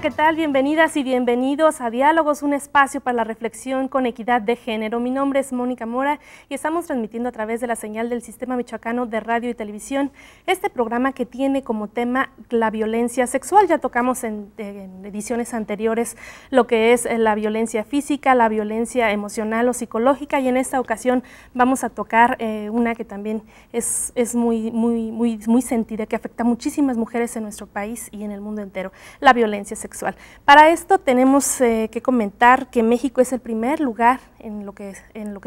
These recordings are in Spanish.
¿qué tal? Bienvenidas y bienvenidos a Diálogos, un espacio para la reflexión con equidad de género. Mi nombre es Mónica Mora y estamos transmitiendo a través de la señal del Sistema Michoacano de Radio y Televisión este programa que tiene como tema la violencia sexual. Ya tocamos en ediciones anteriores lo que es la violencia física, la violencia emocional o psicológica, y en esta ocasión vamos a tocar una que también es muy sentida, que afecta a muchísimas mujeres en nuestro país y en el mundo entero, la violencia sexual. Para esto tenemos que comentar que México es el primer lugar en lo que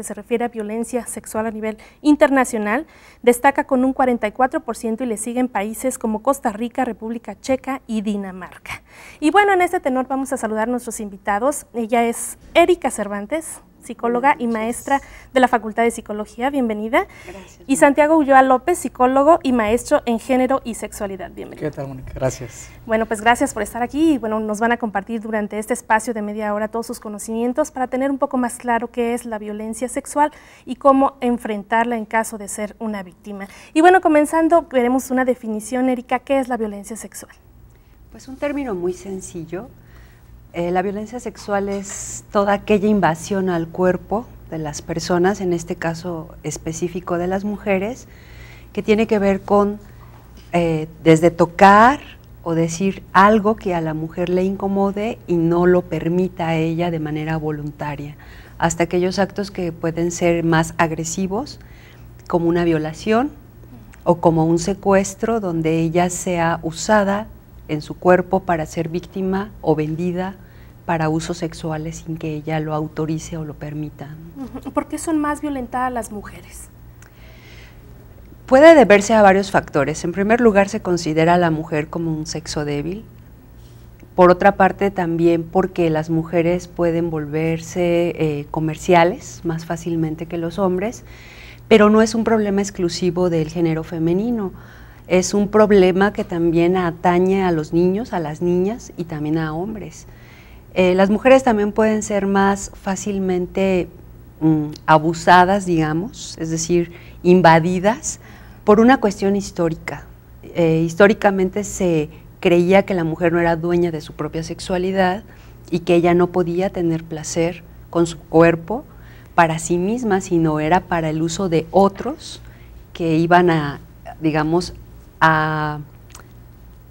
se refiere a violencia sexual a nivel internacional. Destaca con un 44% y le siguen países como Costa Rica, República Checa y Dinamarca. Y bueno, en este tenor vamos a saludar a nuestros invitados. Ella es Erika Cervantes, psicóloga y maestra de la Facultad de Psicología, bienvenida. Gracias. Y Santiago Ulloa López, psicólogo y maestro en género y sexualidad, bienvenido. ¿Qué tal, Mónica? Gracias. Bueno, pues gracias por estar aquí y bueno, nos van a compartir durante este espacio de media hora todos sus conocimientos para tener un poco más claro qué es la violencia sexual y cómo enfrentarla en caso de ser una víctima. Y bueno, comenzando, veremos una definición, Erika, ¿qué es la violencia sexual? Pues un término muy sencillo. La violencia sexual es toda aquella invasión al cuerpo de las personas, en este caso específico de las mujeres, que tiene que ver con desde tocar o decir algo que a la mujer le incomode y no lo permita a ella de manera voluntaria, hasta aquellos actos que pueden ser más agresivos, como una violación o como un secuestro donde ella sea usada en su cuerpo para ser víctima o vendida para usos sexuales sin que ella lo autorice o lo permita. ¿Por qué son más violentadas las mujeres? Puede deberse a varios factores. En primer lugar, se considera a la mujer como un sexo débil. Por otra parte, también porque las mujeres pueden volverse comerciales más fácilmente que los hombres, pero no es un problema exclusivo del género femenino. Es un problema que también atañe a los niños, a las niñas y también a hombres. Las mujeres también pueden ser más fácilmente abusadas, digamos, es decir, invadidas por una cuestión histórica. Históricamente se creía que la mujer no era dueña de su propia sexualidad y que ella no podía tener placer con su cuerpo para sí misma, sino era para el uso de otros que iban a, digamos, a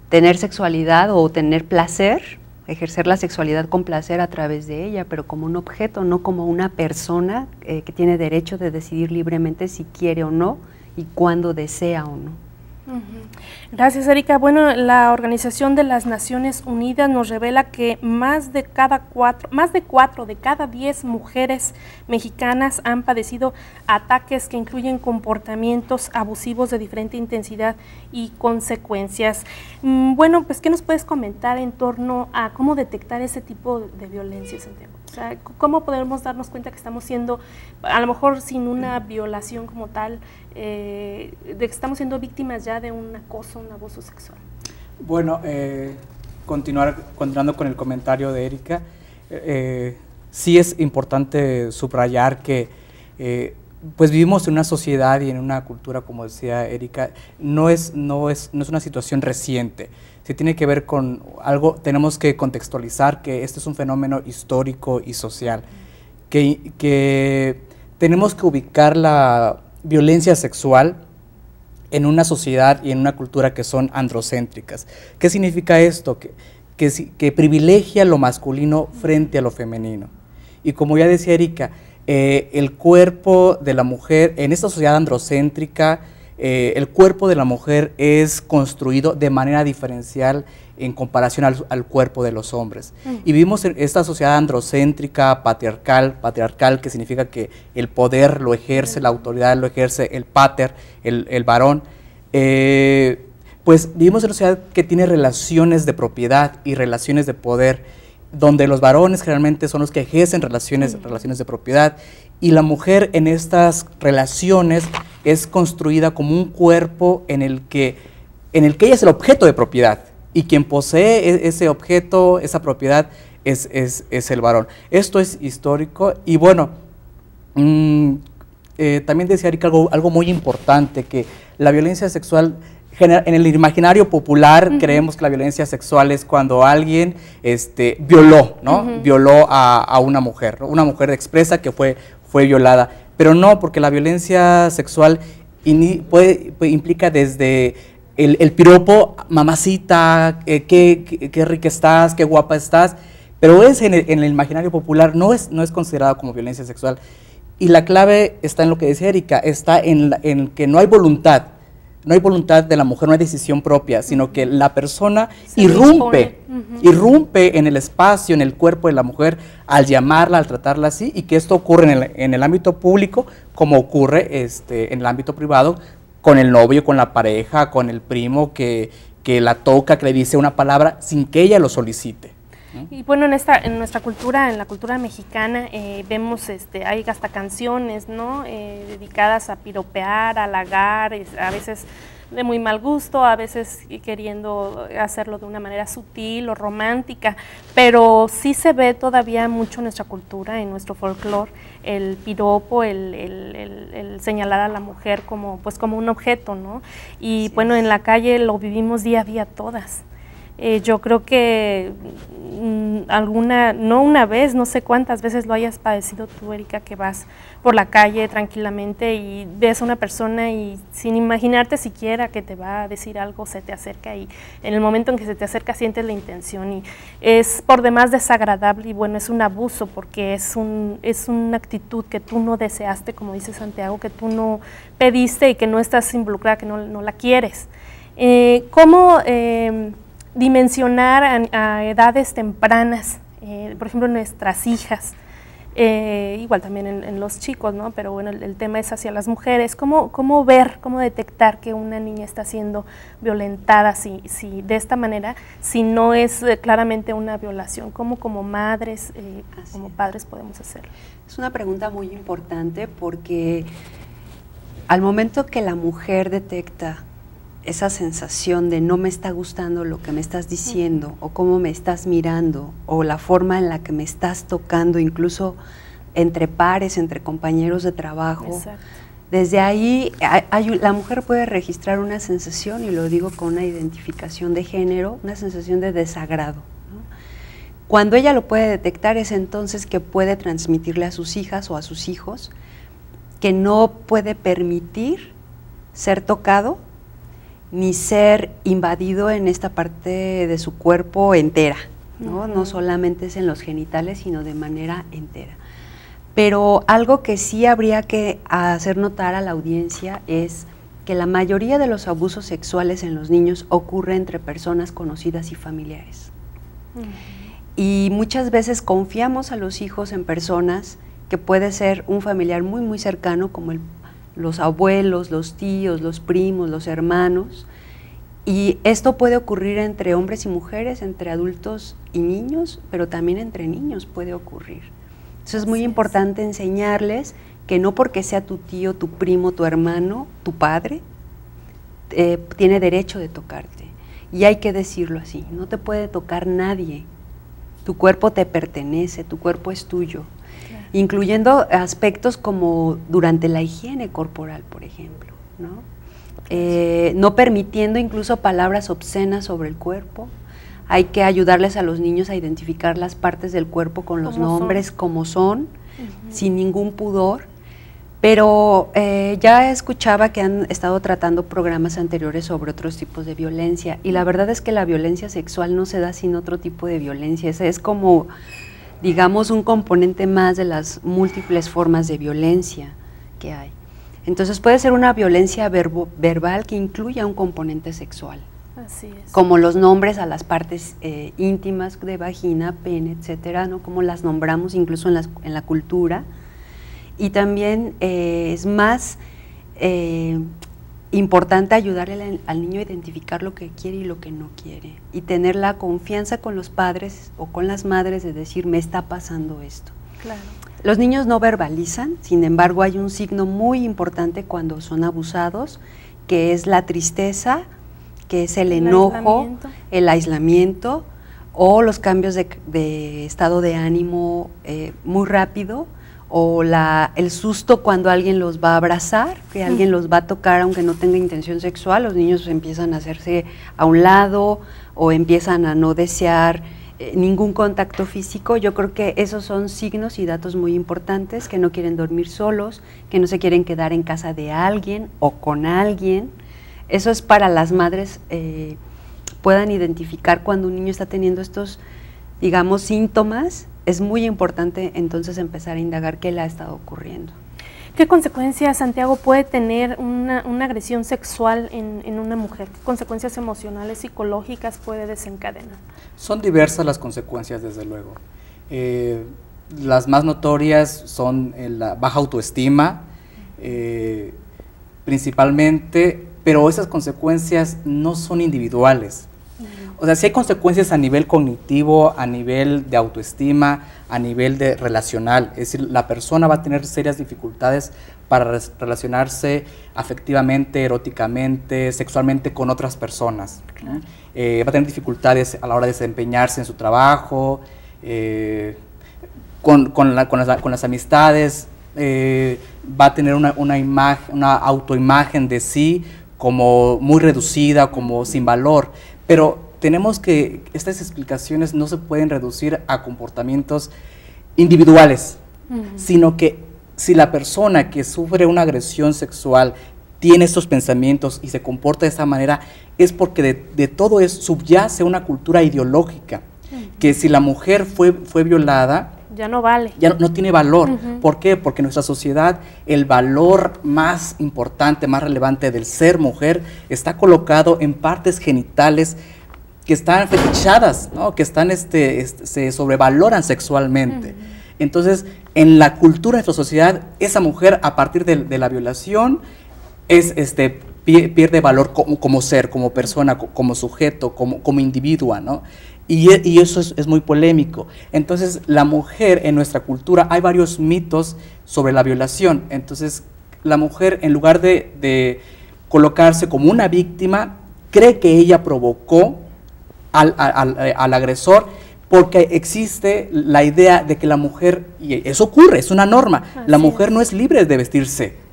tener sexualidad o tener placer, ejercer la sexualidad con placer a través de ella, pero como un objeto, no como una persona que tiene derecho de decidir libremente si quiere o no y cuándo desea o no. Gracias, Erika. Bueno, la Organización de las Naciones Unidas nos revela que más de 4 de cada 10 mujeres mexicanas han padecido ataques que incluyen comportamientos abusivos de diferente intensidad y consecuencias. Bueno, pues, ¿qué nos puedes comentar en torno a cómo detectar ese tipo de violencia, Santiago? O sea, ¿cómo podemos darnos cuenta que estamos siendo, a lo mejor sin una violación como tal, de que estamos siendo víctimas ya de un acoso, un abuso sexual? Bueno, continuando con el comentario de Erika, sí es importante subrayar que pues vivimos en una sociedad y en una cultura, como decía Erika, no es una situación reciente. Se tiene que ver con algo, tenemos que contextualizar que este es un fenómeno histórico y social, que tenemos que ubicar la violencia sexual en una sociedad y en una cultura que son androcéntricas. ¿Qué significa esto? Que privilegia lo masculino frente a lo femenino. Y como ya decía Erika, el cuerpo de la mujer, en esta sociedad androcéntrica, el cuerpo de la mujer es construido de manera diferencial en comparación al cuerpo de los hombres. Y vivimos en esta sociedad androcéntrica, patriarcal, que significa que el poder lo ejerce, la autoridad lo ejerce el pater, el varón. Pues vivimos en una sociedad que tiene relaciones de propiedad y relaciones de poder, donde los varones generalmente son los que ejercen relaciones de propiedad, y la mujer en estas relaciones es construida como un cuerpo en el que ella es el objeto de propiedad, y quien posee ese objeto, esa propiedad, es el varón. Esto es histórico, y bueno, también decía Erika algo muy importante, que la violencia sexual en el imaginario popular creemos que la violencia sexual es cuando alguien violó, ¿no? Violó a una mujer, ¿no? Una mujer expresa que fue violada, pero no, porque la violencia sexual implica desde el piropo, mamacita, qué rica estás, qué guapa estás, pero en el imaginario popular no es considerada como violencia sexual. Y la clave está en lo que decía Erika, está en que no hay voluntad de la mujer, no hay decisión propia, sino que la persona irrumpe en el espacio, en el cuerpo de la mujer, al llamarla, al tratarla así, y que esto ocurre en el ámbito público, como ocurre en el ámbito privado, con el novio, con la pareja, con el primo que la toca, que le dice una palabra sin que ella lo solicite. Y bueno, en nuestra cultura, en la cultura mexicana, vemos, hay hasta canciones, ¿no? Dedicadas a piropear, a halagar, a veces de muy mal gusto, a veces queriendo hacerlo de una manera sutil o romántica, pero sí se ve todavía mucho en nuestra cultura, en nuestro folclore, el piropo, el señalar a la mujer como un objeto, ¿no? Y bueno, en la calle lo vivimos día a día todas. Yo creo que no una vez, no sé cuántas veces lo hayas padecido tú, Erika, que vas por la calle tranquilamente y ves a una persona y sin imaginarte siquiera que te va a decir algo, se te acerca, y en el momento en que se te acerca sientes la intención y es por demás desagradable y bueno, es un abuso porque es una actitud que tú no deseaste, como dice Santiago, que tú no pediste y que no estás involucrada, que no la quieres. ¿Cómo dimensionar a edades tempranas, por ejemplo, nuestras hijas, igual también en los chicos, ¿no? Pero bueno, el tema es hacia las mujeres, cómo ver, cómo detectar que una niña está siendo violentada si de esta manera, si no es claramente una violación, cómo como madres, como padres podemos hacerlo? Es una pregunta muy importante porque al momento que la mujer detecta esa sensación de no me está gustando lo que me estás diciendo o cómo me estás mirando o la forma en la que me estás tocando, incluso entre pares, entre compañeros de trabajo. Exacto. Desde ahí la mujer puede registrar una sensación, y lo digo con una identificación de género, una sensación de desagrado, ¿no? Cuando ella lo puede detectar es entonces que puede transmitirle a sus hijas o a sus hijos que no puede permitir ser tocado ni ser invadido en esta parte de su cuerpo entera, ¿no? No solamente es en los genitales, sino de manera entera. Pero algo que sí habría que hacer notar a la audiencia es que la mayoría de los abusos sexuales en los niños ocurre entre personas conocidas y familiares. Y muchas veces confiamos a los hijos en personas que puede ser un familiar muy, muy cercano, como los abuelos, los tíos, los primos, los hermanos, y esto puede ocurrir entre hombres y mujeres, entre adultos y niños, pero también entre niños puede ocurrir. Entonces es muy importante enseñarles que no porque sea tu tío, tu primo, tu hermano, tu padre, tiene derecho de tocarte, y hay que decirlo así, no te puede tocar nadie, tu cuerpo te pertenece, tu cuerpo es tuyo. Incluyendo aspectos como durante la higiene corporal, por ejemplo, ¿no? No permitiendo incluso palabras obscenas sobre el cuerpo. Hay que ayudarles a los niños a identificar las partes del cuerpo con los nombres como son, sin ningún pudor. Pero ya escuchaba que han estado tratando programas anteriores sobre otros tipos de violencia, y la verdad es que la violencia sexual no se da sin otro tipo de violencia. Esa es como, digamos, un componente más de las múltiples formas de violencia que hay. Entonces puede ser una violencia verbal que incluya un componente sexual. Así es. Como los nombres a las partes íntimas de vagina, pene, etcétera, ¿no? Como las nombramos incluso en la cultura. Y también es más importante ayudarle al niño a identificar lo que quiere y lo que no quiere, y tener la confianza con los padres o con las madres de decir, me está pasando esto. Claro. Los niños no verbalizan, sin embargo hay un signo muy importante cuando son abusados, que es la tristeza, que es el enojo, el aislamiento, o los cambios de estado de ánimo muy rápido, o el susto cuando alguien los va a abrazar, que alguien los va a tocar aunque no tenga intención sexual. Los niños empiezan a hacerse a un lado o empiezan a no desear ningún contacto físico. Yo creo que esos son signos y datos muy importantes, que no quieren dormir solos, que no se quieren quedar en casa de alguien o con alguien. Eso es para las madres, puedan identificar cuando un niño está teniendo estos, digamos, síntomas. Es muy importante entonces empezar a indagar qué le ha estado ocurriendo. ¿Qué consecuencias, Santiago, puede tener una agresión sexual en una mujer? ¿Qué consecuencias emocionales, psicológicas puede desencadenar? Son diversas las consecuencias, desde luego. Las más notorias son la baja autoestima, principalmente, pero esas consecuencias no son individuales. O sea, sí hay consecuencias a nivel cognitivo, a nivel de autoestima, a nivel de relacional. Es decir, la persona va a tener serias dificultades para relacionarse afectivamente, eróticamente, sexualmente con otras personas. Claro. Va a tener dificultades a la hora de desempeñarse en su trabajo, con las amistades, va a tener una autoimagen de sí como muy reducida, como sin valor. Pero tenemos que, estas explicaciones no se pueden reducir a comportamientos individuales, sino que si la persona que sufre una agresión sexual tiene estos pensamientos y se comporta de esa manera, es porque de todo eso subyace una cultura ideológica, que si la mujer fue violada, ya no vale. Ya no tiene valor. ¿Por qué? Porque en nuestra sociedad el valor más importante, más relevante del ser mujer está colocado en partes genitales que están fetichadas, ¿no? Que están, se sobrevaloran sexualmente. Entonces, en la cultura de nuestra sociedad, esa mujer, a partir de la violación, pierde valor como ser, como persona, como sujeto, como individua, ¿no? Y eso es muy polémico. Entonces, la mujer en nuestra cultura, hay varios mitos sobre la violación. Entonces, la mujer, en lugar de colocarse como una víctima, cree que ella provocó al agresor, porque existe la idea de que la mujer, y eso ocurre, es una norma, la mujer no es libre de vestirse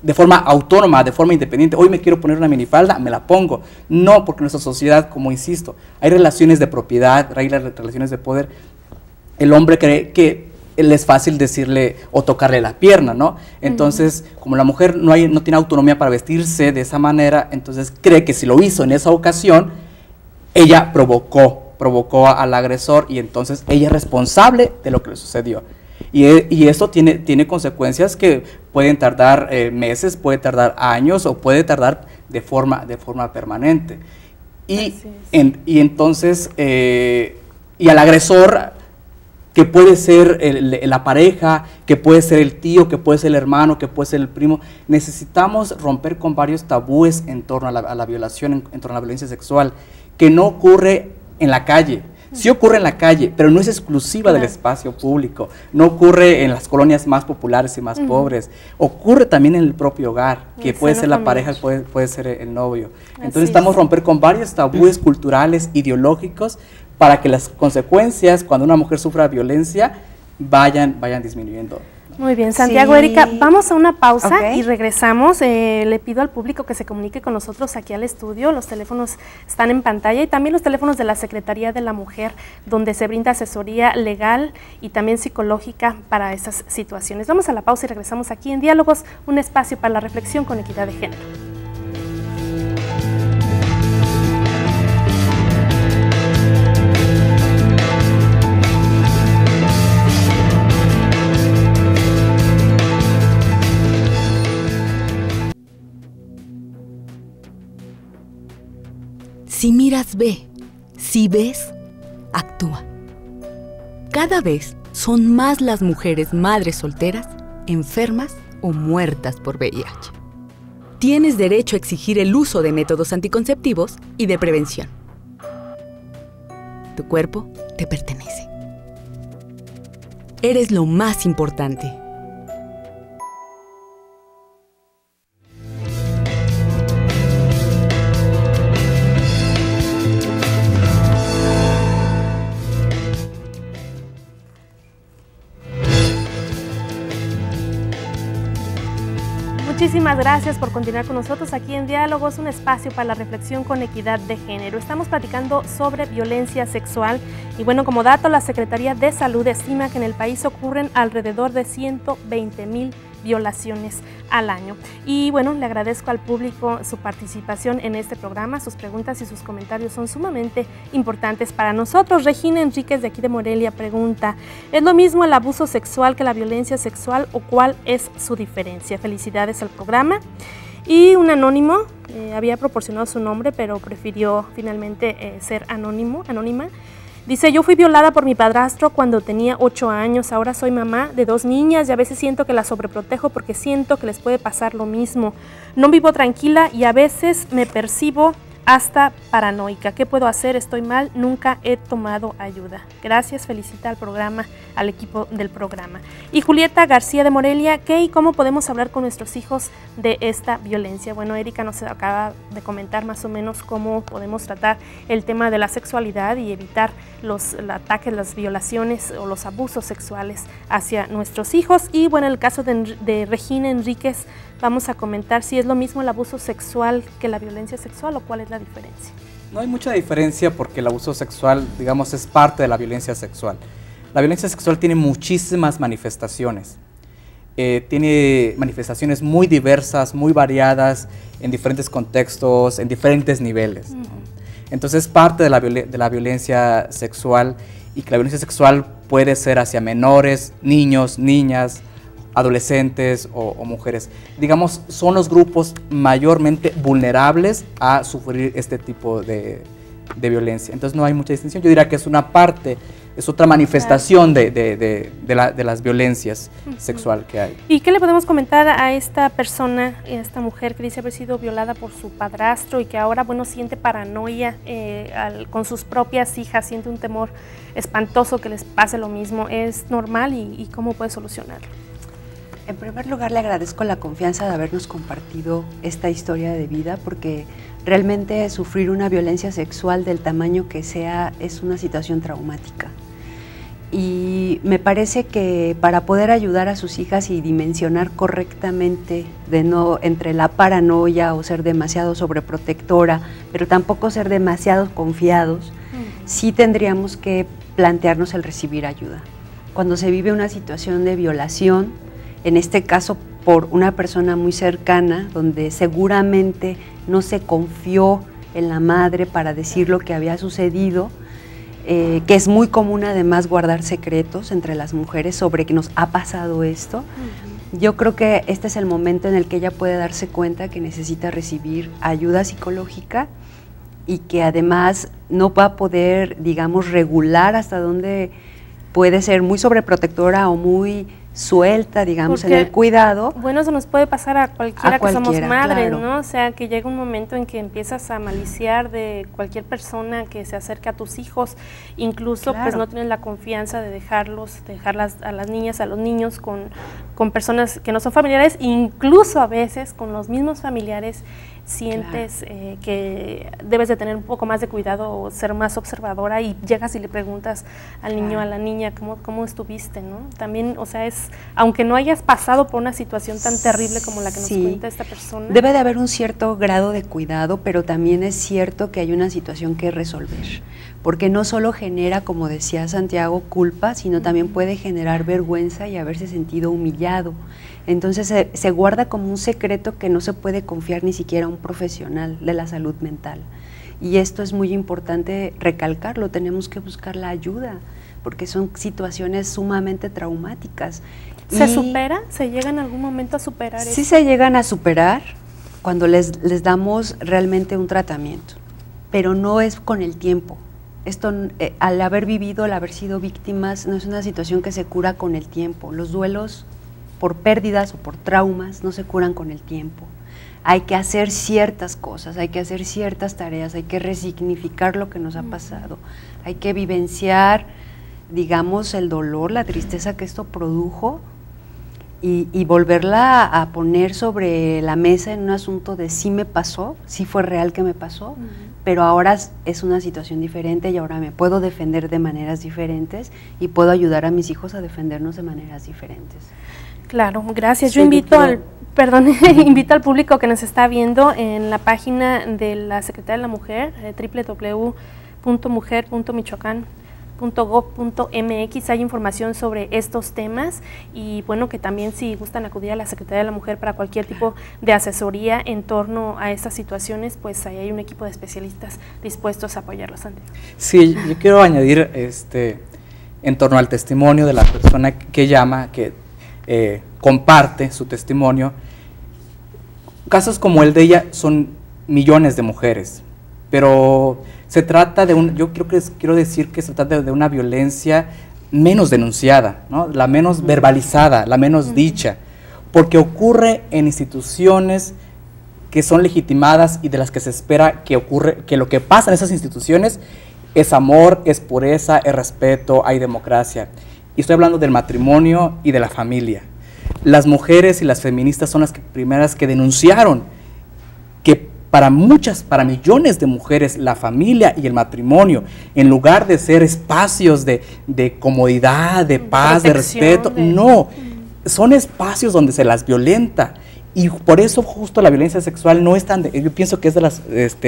de forma autónoma, de forma independiente. Hoy me quiero poner una minifalda, me la pongo. No, porque en nuestra sociedad, como insisto, hay relaciones de propiedad, hay relaciones de poder. El hombre cree que le es fácil decirle o tocarle la pierna, ¿no? Entonces, como la mujer no tiene autonomía para vestirse de esa manera, entonces cree que si lo hizo en esa ocasión, ella provocó al agresor, y entonces ella es responsable de lo que le sucedió. Y esto tiene consecuencias que pueden tardar meses, puede tardar años, o puede tardar de forma permanente. Y entonces, y al agresor, que puede ser la pareja, que puede ser el tío, que puede ser el hermano, que puede ser el primo, necesitamos romper con varios tabúes en torno a la violación, en torno a la violencia sexual, que no ocurre en la calle. Sí ocurre en la calle, pero no es exclusiva del espacio público, no ocurre en las colonias más populares y más pobres, ocurre también en el propio hogar, que puede ser la pareja, puede ser el novio. Entonces necesitamos romper con varios tabúes culturales, ideológicos, para que las consecuencias cuando una mujer sufra violencia vayan disminuyendo. Muy bien, Santiago, Erika, vamos a una pausa y regresamos. Le pido al público que se comunique con nosotros aquí al estudio. Los teléfonos están en pantalla, y también los teléfonos de la Secretaría de la Mujer, donde se brinda asesoría legal y también psicológica para estas situaciones. Vamos a la pausa y regresamos aquí en Diálogos, un espacio para la reflexión con equidad de género. Si miras, ve. Si ves, actúa. Cada vez son más las mujeres madres solteras, enfermas o muertas por VIH. Tienes derecho a exigir el uso de métodos anticonceptivos y de prevención. Tu cuerpo te pertenece. Eres lo más importante. Muchísimas gracias por continuar con nosotros aquí en Diálogos, un espacio para la reflexión con equidad de género. Estamos platicando sobre violencia sexual y bueno, como dato, la Secretaría de Salud estima que en el país ocurren alrededor de 120,000 violaciones al año. Y bueno, le agradezco al público su participación en este programa, sus preguntas y sus comentarios son sumamente importantes para nosotros. Regina Enríquez de aquí de Morelia pregunta, ¿es lo mismo el abuso sexual que la violencia sexual o cuál es su diferencia? Felicidades al programa. Y un anónimo, había proporcionado su nombre, pero prefirió finalmente ser anónima. Dice, yo fui violada por mi padrastro cuando tenía 8 años, ahora soy mamá de 2 niñas y a veces siento que las sobreprotejo porque siento que les puede pasar lo mismo. No vivo tranquila y a veces me percibo hasta paranoica. ¿Qué puedo hacer? Estoy mal, nunca he tomado ayuda. Gracias, felicita al programa, al equipo del programa. Y Julieta García de Morelia, ¿qué y cómo podemos hablar con nuestros hijos de esta violencia? Bueno, Erika nos acaba de comentar más o menos cómo podemos tratar el tema de la sexualidad y evitar los ataques, las violaciones o los abusos sexuales hacia nuestros hijos. Y bueno, en el caso de Regina Enríquez, vamos a comentar si es lo mismo el abuso sexual que la violencia sexual o cuál es la diferencia. No hay mucha diferencia porque el abuso sexual, digamos, es parte de la violencia sexual. La violencia sexual tiene muchísimas manifestaciones. Tiene manifestaciones muy diversas, muy variadas, en diferentes contextos, en diferentes niveles. ¿No? Entonces, parte de la violencia sexual, y que la violencia sexual puede ser hacia menores, niños, niñas, adolescentes o mujeres. Digamos, son los grupos mayormente vulnerables a sufrir este tipo de violencia. Entonces no hay mucha distinción. Yo diría que es una parte, es otra manifestación de las violencias sexual que hay. ¿Y qué le podemos comentar a esta persona, a esta mujer que dice haber sido violada por su padrastro y que ahora, bueno, siente paranoia con sus propias hijas, siente un temor espantoso que les pase lo mismo? ¿Es normal y cómo puede solucionarlo? En primer lugar, le agradezco la confianza de habernos compartido esta historia de vida, porque realmente sufrir una violencia sexual del tamaño que sea es una situación traumática. Y me parece que para poder ayudar a sus hijas y dimensionar correctamente entre la paranoia o ser demasiado sobreprotectora, pero tampoco ser demasiado confiados, sí tendríamos que plantearnos el recibir ayuda. Cuando se vive una situación de violación, en este caso por una persona muy cercana, donde seguramente no se confió en la madre para decir lo que había sucedido, que es muy común además guardar secretos entre las mujeres sobre que nos ha pasado esto. Yo creo que este es el momento en el que ella puede darse cuenta que necesita recibir ayuda psicológica y que además no va a poder, digamos, regular hasta dónde puede ser muy sobreprotectora o muy suelta, digamos, porque en el cuidado. Bueno, eso nos puede pasar a cualquiera que somos madres, claro, ¿no? O sea, que llega un momento en que empiezas a maliciar de cualquier persona que se acerque a tus hijos, incluso claro, pues no tienes la confianza de dejarlas a las niñas, a los niños con personas que no son familiares, incluso a veces con los mismos familiares sientes claro, que debes de tener un poco más de cuidado o ser más observadora y llegas y le preguntas al niño, a la niña, ¿cómo estuviste, ¿no? También, o sea, aunque no hayas pasado por una situación tan terrible como la que nos cuenta esta persona. Debe de haber un cierto grado de cuidado, pero también es cierto que hay una situación que resolver, porque no solo genera, como decía Santiago, culpa, sino también puede generar vergüenza y haberse sentido humillado. Entonces se guarda como un secreto que no se puede confiar ni siquiera a un profesional de la salud mental. Y esto es muy importante recalcarlo, tenemos que buscar la ayuda, porque son situaciones sumamente traumáticas. ¿Se supera? ¿Se llega en algún momento a superar eso? Sí se llegan a superar cuando les damos realmente un tratamiento, pero no es con el tiempo. Esto, al haber vivido, al haber sido víctimas, no es una situación que se cura con el tiempo. Los duelos por pérdidas o por traumas no se curan con el tiempo. Hay que hacer ciertas cosas, hay que hacer ciertas tareas, hay que resignificar lo que nos ha pasado, hay que vivenciar, digamos, el dolor, la tristeza que esto produjo y volverla a poner sobre la mesa en un asunto de sí me pasó, sí fue real que me pasó, pero ahora es una situación diferente y ahora me puedo defender de maneras diferentes y puedo ayudar a mis hijos a defendernos de maneras diferentes. Claro, gracias. Yo invito al Perdón, invito al público que nos está viendo en la página de la Secretaría de la Mujer, www.mujer.michoacán.gov.mx. Hay información sobre estos temas y bueno, que también si gustan acudir a la Secretaría de la Mujer para cualquier tipo de asesoría en torno a estas situaciones, pues ahí hay un equipo de especialistas dispuestos a apoyarlos. Sí, yo quiero añadir en torno al testimonio de la persona que llama, que comparte su testimonio. Casos como el de ella son millones de mujeres, pero se trata de quiero decir que se trata de una violencia menos denunciada, ¿no? La menos verbalizada, la menos dicha, porque ocurre en instituciones que son legitimadas y de las que se espera que lo que pasa en esas instituciones es amor, es pureza, es respeto, hay democracia. Y estoy hablando del matrimonio y de la familia. Las mujeres y las feministas son las primeras que denunciaron que para millones de mujeres, la familia y el matrimonio, en lugar de ser espacios de comodidad, de paz, de respeto, no, son espacios donde se las violenta. Y por eso justo la violencia sexual no es tan, yo pienso que es de las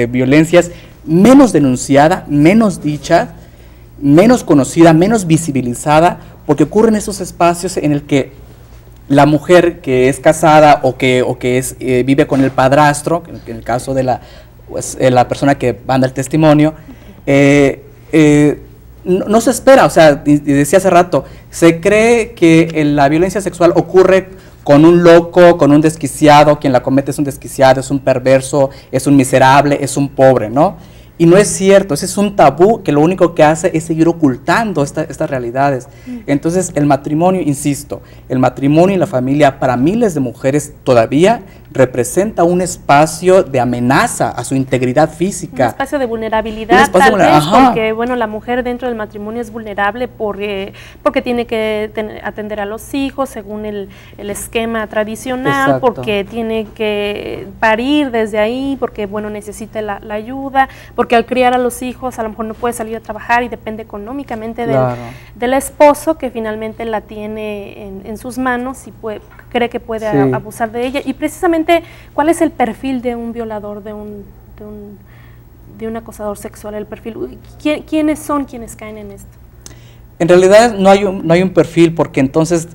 violencias menos denunciada, menos dicha, menos conocida, menos visibilizada, porque ocurre en esos espacios en el que la mujer que es casada o que vive con el padrastro, en el caso de la persona que manda el testimonio, no se espera, o sea, decía hace rato, se cree que la violencia sexual ocurre con un loco, con un desquiciado, quien la comete es un desquiciado, es un perverso, es un miserable, es un pobre, ¿no? Y no es cierto, ese es un tabú que lo único que hace es seguir ocultando estas realidades. Entonces, el matrimonio, insisto, el matrimonio y la familia para miles de mujeres todavía representa un espacio de amenaza a su integridad física. Un espacio de vulnerabilidad, tal vez, porque bueno, la mujer dentro del matrimonio es vulnerable porque tiene que atender a los hijos según el esquema tradicional. Exacto. Porque tiene que parir desde ahí, porque bueno, necesita la ayuda, porque al criar a los hijos a lo mejor no puede salir a trabajar y depende económicamente del esposo, que finalmente la tiene en sus manos y cree que puede abusar de ella. Y precisamente, ¿cuál es el perfil de un violador, de un acosador sexual? El perfil, ¿quiénes son quienes caen en esto? En realidad no hay un perfil, porque entonces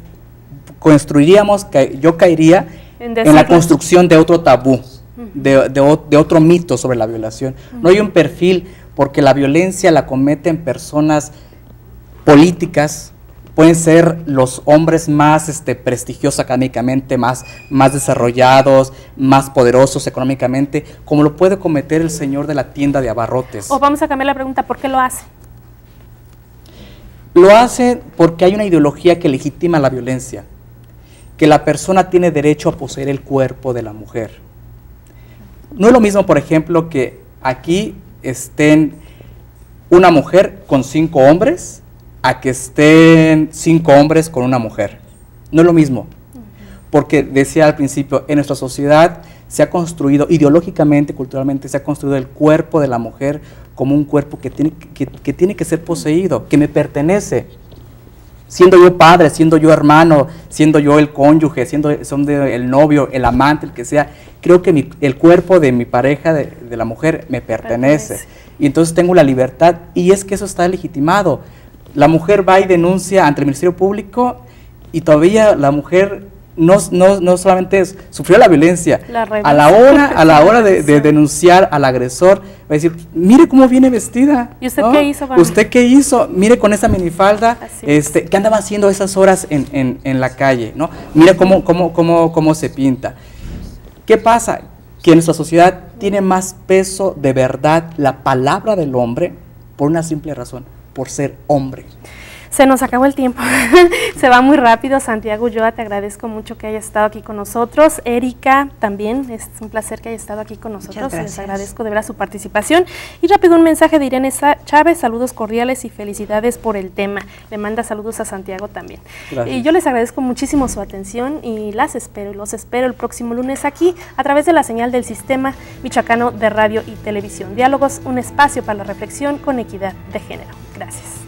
yo caería en la construcción de otro tabú, de otro mito sobre la violación. No hay un perfil, porque la violencia la cometen personas políticas. Pueden ser los hombres más prestigiosos académicamente, más desarrollados, más poderosos económicamente, como lo puede cometer el señor de la tienda de abarrotes. O vamos a cambiar la pregunta, ¿por qué lo hace? Lo hace porque hay una ideología que legitima la violencia, que la persona tiene derecho a poseer el cuerpo de la mujer. No es lo mismo, por ejemplo, que aquí estén una mujer con 5 hombres, a que estén 5 hombres con una mujer. No es lo mismo, porque decía al principio, en nuestra sociedad se ha construido, ideológicamente, culturalmente, se ha construido el cuerpo de la mujer como un cuerpo que tiene que ser poseído, que me pertenece. Siendo yo padre, siendo yo hermano, siendo yo el cónyuge, siendo el novio, el amante, el que sea, creo que el cuerpo de mi pareja, de la mujer, me pertenece. Y entonces tengo la libertad, y es que eso está legitimado. La mujer va y denuncia ante el Ministerio Público y todavía la mujer no solamente sufrió la violencia, a la hora de denunciar al agresor, va a decir, mire cómo viene vestida. ¿Y usted qué hizo? ¿Usted qué hizo? Mire con esa minifalda, ¿qué andaba haciendo esas horas en la calle? ¿No? Mire cómo se pinta. ¿Qué pasa? Que en nuestra sociedad tiene más peso de verdad la palabra del hombre por una simple razón: por ser hombre. Se nos acabó el tiempo, se va muy rápido. Santiago Ulloa, te agradezco mucho que hayas estado aquí con nosotros. Erika, también es un placer que haya estado aquí con nosotros. Les agradezco de verdad su participación. Y rápido un mensaje de Irene Chávez, saludos cordiales y felicidades por el tema. Le manda saludos a Santiago también. Gracias. Y yo les agradezco muchísimo su atención y los espero el próximo lunes aquí a través de la señal del Sistema Michoacano de Radio y Televisión. Diálogos, un espacio para la reflexión con equidad de género. Gracias.